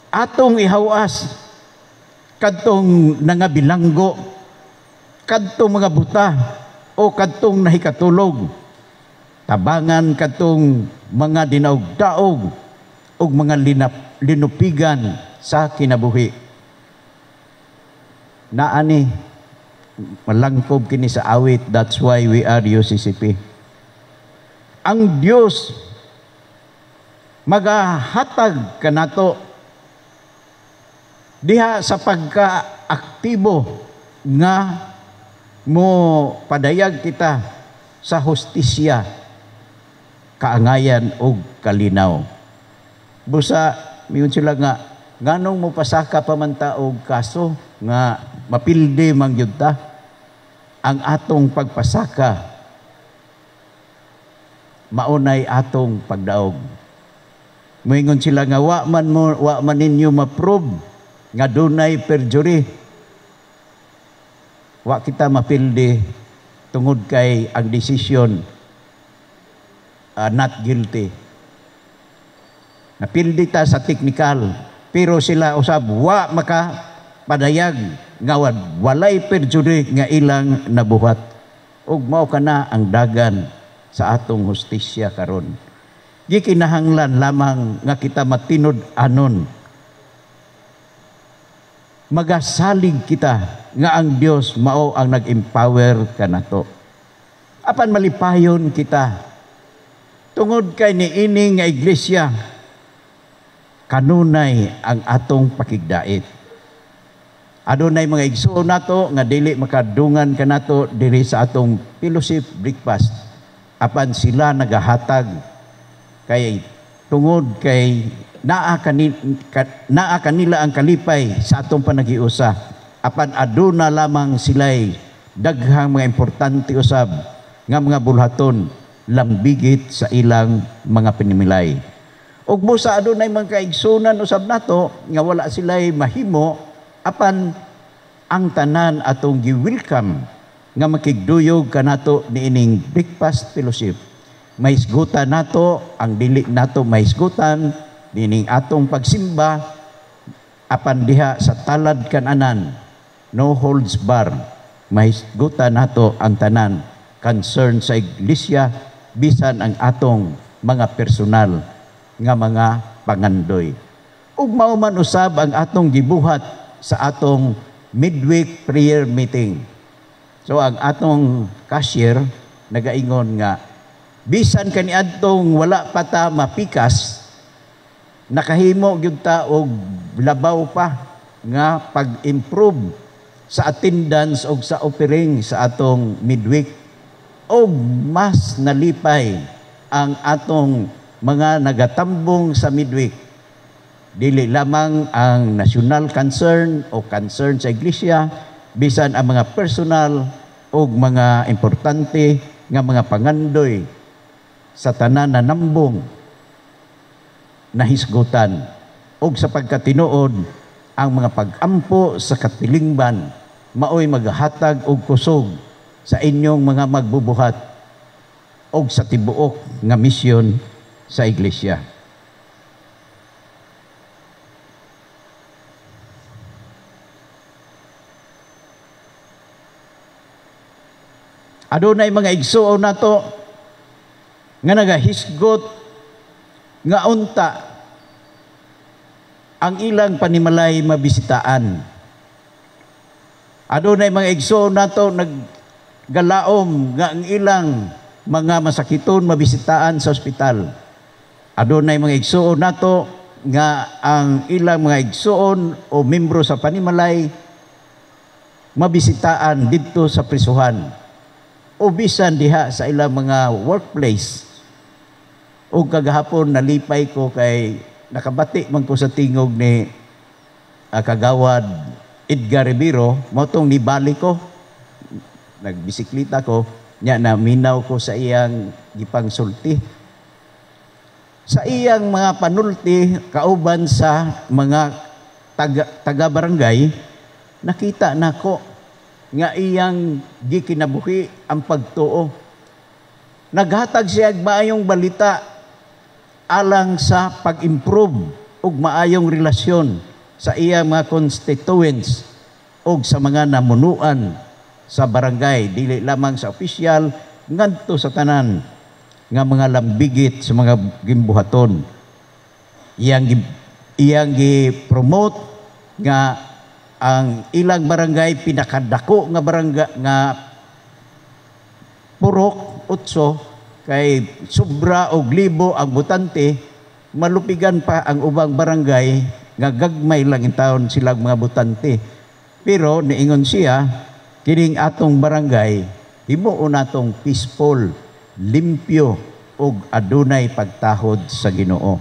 Atong ihawas kadtong nangabilanggo, kadtong mga buta o kadtong nahikatulog, tabangan kadtong mga dinaog-daog ug mga linupigan sa kinabuhi. Naani malangkob kini sa awit, that's why we are UCCP. Ang Dios magahatag kanato diha sa pagka-aktibo nga mo padayag kita sa hustisya, kaangayan ug kalinaw. Busa miyon sila nga nganong mo pasaka pa man ta og kaso nga mapildi man gyud ta ang atong pagpasaka maunay atong pagdaog. Moingon sila nga wa man ninyo ma-prove nga dunay perjury. Wa kita mapildi tungod kay ang decision not guilty. Napildi ta sa technical, pero sila usab wa makapadayag nga walay perjury nga ilang nabuhat. Ug mao kana ang dagan sa atong hustisya karon. Gikinahanglan lamang nga kita matinod anon. Magasalig kita nga ang Dios mao ang nag-empower kanato. Apan malipayon kita tungod kay niini nga iglesia kanunay ang atong pakigdait. Adunay mga igsoon nato nga dili makadungan kanato diri sa atong fellowship breakfast. Apan sila nagahatag kay tungod kay naa kanila ang kalipay sa atong panagiusa. Apan aduna lamang sila'y daghang mga importante usab nga mga bulhaton lambigit sa ilang mga pinimilay. Ug busa adunay mga kaigsunan usab nato nga wala sila'y mahimo, apan ang tanan atong gi-welcome nga makigduyog kanato niining breakfast fellowship. Mahisgutan nato ang dili nato mahisgutan niining atong pagsimba, apan diha sa talad kananan, no holds bar. Mahisgutan nato ang tanan concern sa iglesia, bisan ang atong mga personal nga mga pangandoy. Ug mao man usab ang atong gibuhat sa atong midweek prayer meeting. So ang atong cashier nagaingon nga bisan kaniadtong wala pa ta mapikas, nakahimo gyud ta og labaw pa nga pag-improve sa attendance og sa offering sa atong midweek, og mas nalipay ang atong mga nagatambong sa midweek. Dili lamang ang national concern o concern sa iglesia, bisan ang mga personal o mga importante nga mga pangandoy sa tanan na nambong nahisgutan. Og sa pagkatinuod, ang mga pag-ampo sa katilingban maoy maghatag og kusog sa inyong mga magbubuhat og sa tibuok nga misyon sa iglesia. Adunay mga igsuon nato nga nagahisgot nga unta ang ilang panimalay mabisitaan. Adunay mga igsuon nato naggalaom nga ang ilang mga masakiton mabisitaan sa ospital. Adunay mga igsuon nato nga ang ilang mga igsuon o membro sa panimalay mabisitaan didto sa prisuhan o bisan diha sa ilang mga workplace. O kagahapon nalipay ko kay nakabati man ko sa tingog ni Kagawad Edgar Rivero, motong nibali ko, nagbisiklita ko, nya na minaw ko sa iyang gipangsulti. Sa iyang mga panulti, kauban sa mga taga-barangay, nakita nako nga iyang gikinabuhi ang pagtuo. Naghatag siya maayong balita alang sa pag-improve ug maayong relasyon sa iyang mga constituents ug sa mga namunuan sa barangay, dili lamang sa opisyal ngadto sa tanan. nga mga lambigit sa mga gimbuhaton. Iyang gi-promote nga ang ilang barangay pinakadako nga barangay nga purok utso kay sobra og libo ang butante, malupigan pa ang ubang barangay nga gagmay lang in taon silang mga butante. Pero niingon siya, kining atong barangay himuon natong peaceful, limpyo ug adunay pagtahod sa Ginoo.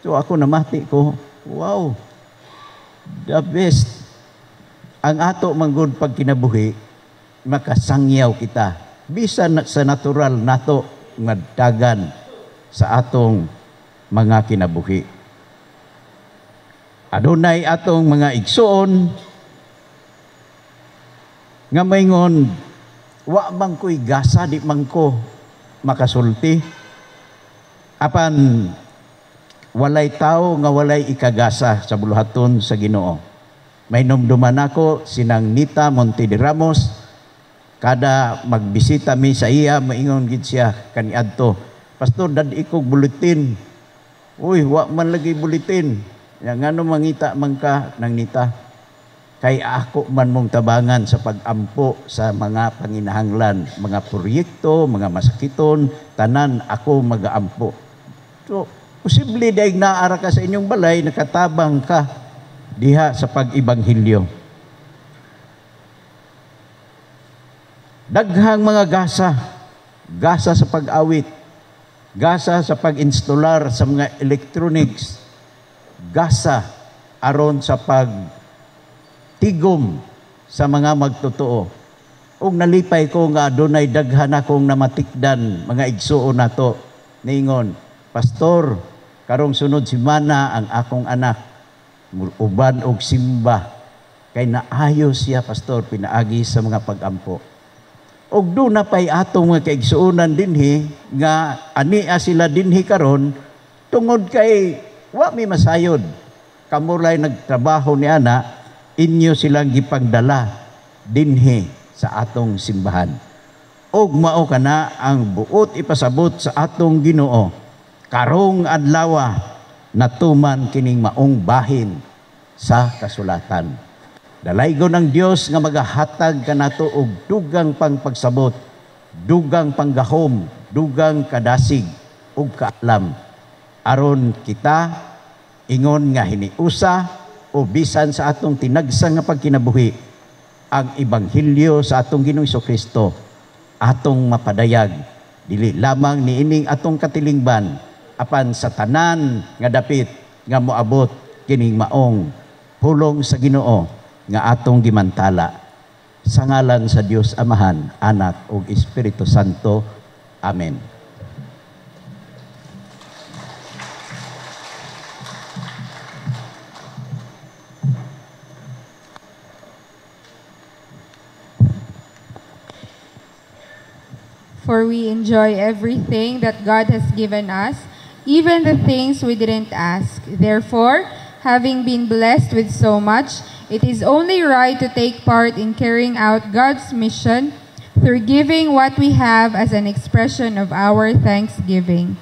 So ako namati ko, wow, the best. Ang ato manggod pag kinabuhi, makasangyaw kita. Bisan sa natural nato nga dagan sa atong mga kinabuhi. Adunay atong mga igsoon nga maingon, wa man ko'y gasa, di man ko makasulti. Apan walay tao nga walay ikagasa sa buluhaton sa Ginoo. May numduman ako sinang Nita Monte de Ramos, kada magbisita mi sa iya, maingon gid siya kaniadto, Pastor, dad ikog buletin. Uy, wa man lagi buletin. Yang ngano mangita man ka nang Nita? Kay ako man mong tabangan sa pag-ampo sa mga panginahanglan, mga proyekto, mga masakiton, tanan ako mag-aampo. So, posible dahil naara ka sa inyong balay, nakatabang ka diha sa pag-ibanghilyo. Daghang mga gasa sa pag-awit, gasa sa pag-instalar sa mga electronics, gasa aron sa pagtigom sa mga magtotoo. Ug nalipay ko nga adunay daghan akong namatikdan mga igsuon nato. Ningon, Pastor, karong sunod semana ang akong anak uban og simba kay naayo siya, Pastor, pinaagi sa mga pag-ampo. Og do na pay atong mga kaigsuonan dinhi nga ania sila dinhi karon tungod kay wa mi masayod. Kamulay nagtrabaho ni ana, inyo silang gipagdala dinhi sa atong simbahan. Og mao kana ang buot ipasabot sa atong Ginoo. Karong adlaw natuman kining maong bahin sa kasulatan. Dalaygon ng Dios nga magahatag kanato og dugang pang pagsabot, dugang panggahom, dugang kadasig ug kaalam aron kita ingon nga hiniusa o bisan sa atong tinagsa nga pagkinabuhi ang ebanghelyo sa atong Ginoong Jesucristo atong mapadayag dili lamang niining atong katilingban apan sa tanan nga dapit nga moabot kining maong pulong sa Ginoo nga atong gimantala. Sa ngalan sa Dios Amahan, Anak ug Espiritu Santo. Amen. For we enjoy everything that God has given us, even the things we didn't ask. Therefore, having been blessed with so much, it is only right to take part in carrying out God's mission through giving what we have as an expression of our thanksgiving.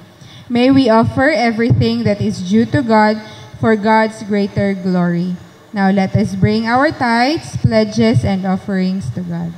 May we offer everything that is due to God for God's greater glory. Now let us bring our tithes, pledges, and offerings to God.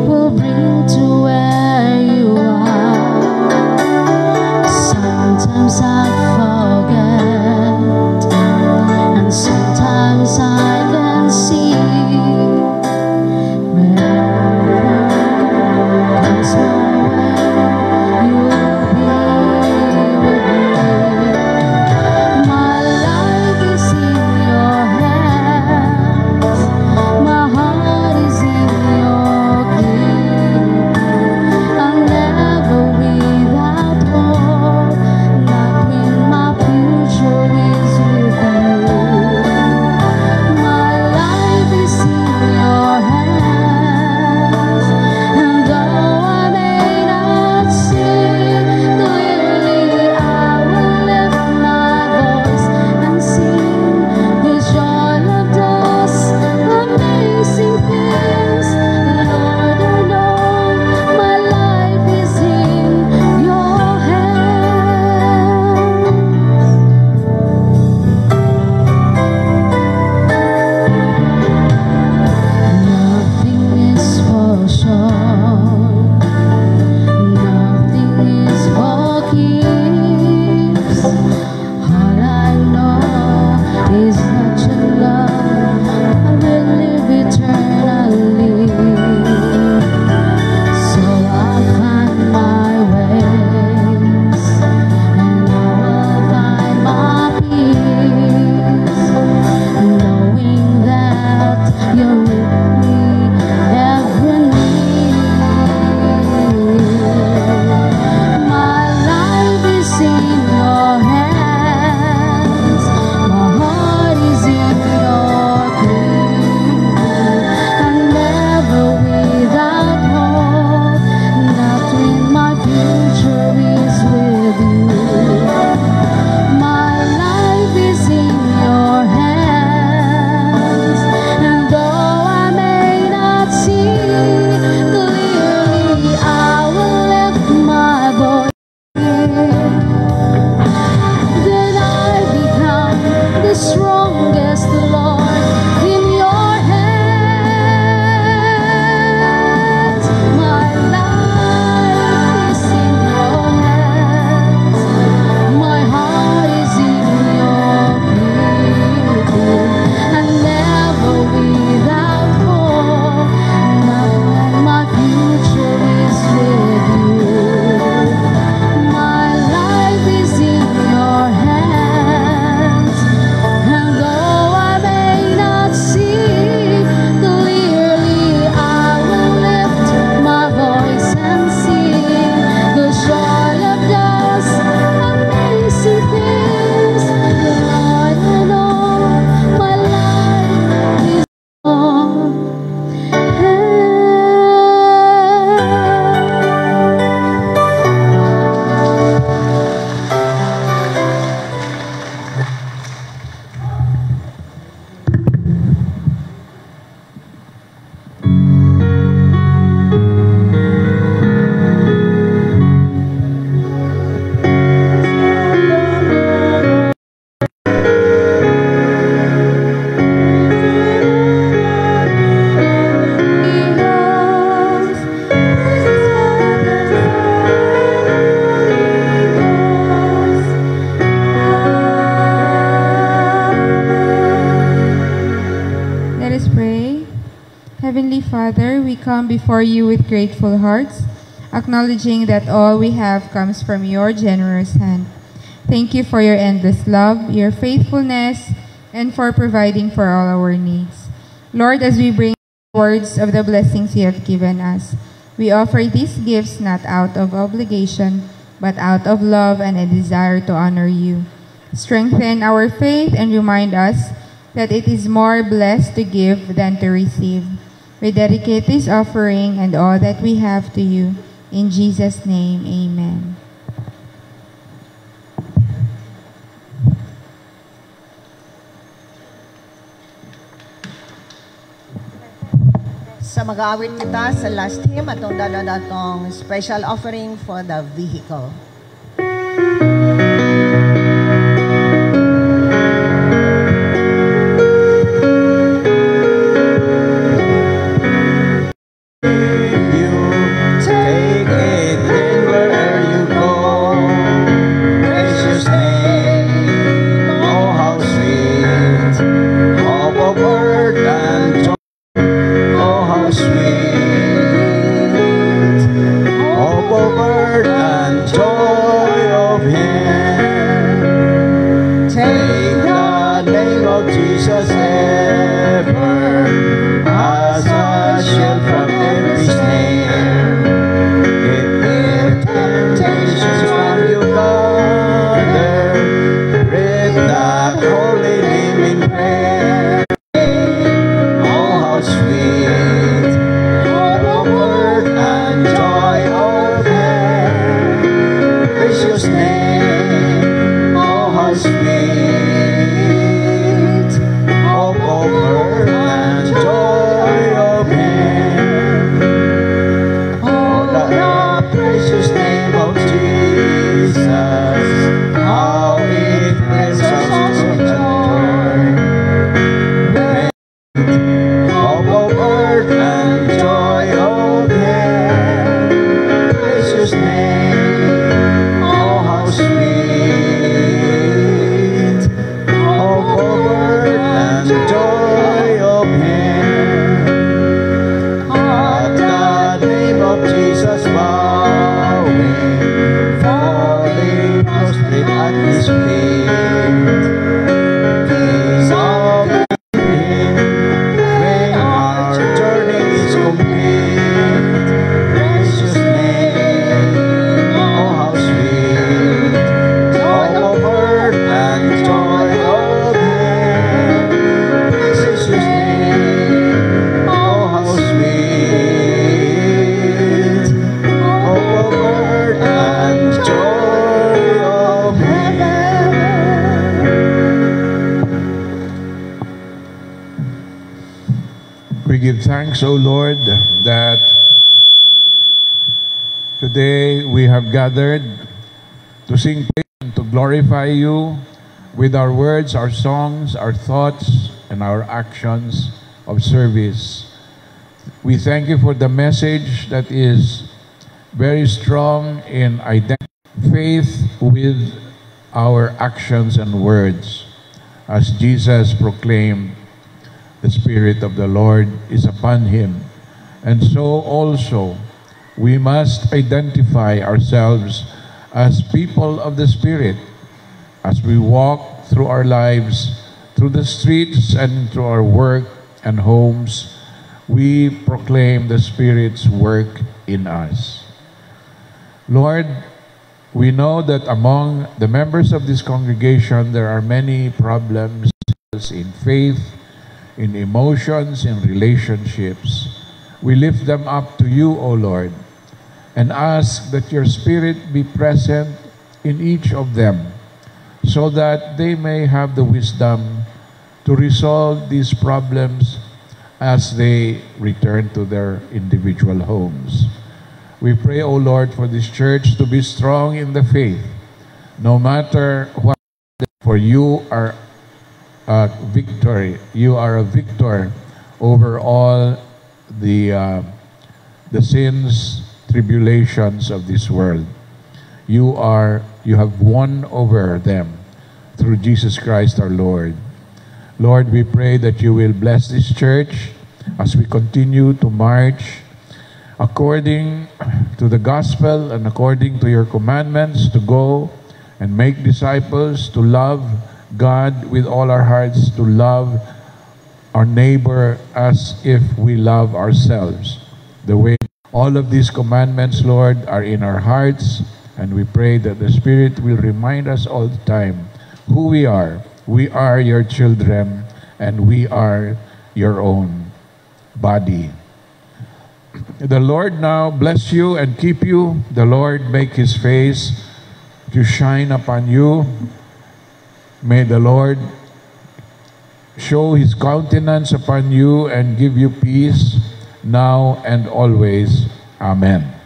Will bring to where you are. Heavenly Father, we come before you with grateful hearts, acknowledging that all we have comes from your generous hand. Thank you for your endless love, your faithfulness, and for providing for all our needs. Lord, as we bring words of the blessings you have given us, we offer these gifts not out of obligation, but out of love and a desire to honor you. Strengthen our faith and remind us that it is more blessed to give than to receive. We dedicate this offering and all that we have to you. In Jesus' name, amen. Sa mag-aawit kita sa last hymn, atong dala datong special offering for the vehicle. Thanks, O Lord, that today we have gathered to sing praise and to glorify you with our words, our songs, our thoughts, and our actions of service. We thank you for the message that is very strong in identifying faith with our actions and words. As Jesus proclaimed, the Spirit of the Lord is upon him. And so also, we must identify ourselves as people of the Spirit as we walk through our lives, through the streets and through our work and homes. We proclaim the Spirit's work in us. Lord, we know that among the members of this congregation, there are many problems in faith, in emotions, in relationships. We lift them up to you, O Lord, and ask that your Spirit be present in each of them so that they may have the wisdom to resolve these problems as they return to their individual homes. We pray, O Lord, for this church to be strong in the faith, no matter what, for you are victory. You are a victor over all the sins, tribulations of this world. You have won over them through Jesus Christ our Lord. Lord, we pray that you will bless this church, as we continue to march according to the gospel and according to your commandments to go and make disciples, to love God with all our hearts, to love our neighbor as if we love ourselves. The way all of these commandments, Lord, are in our hearts, and we pray that the Spirit will remind us all the time who we are. We are your children, and we are your own body. The Lord now bless you and keep you. The Lord make his face to shine upon you. May the Lord show his countenance upon you and give you peace now and always. Amen.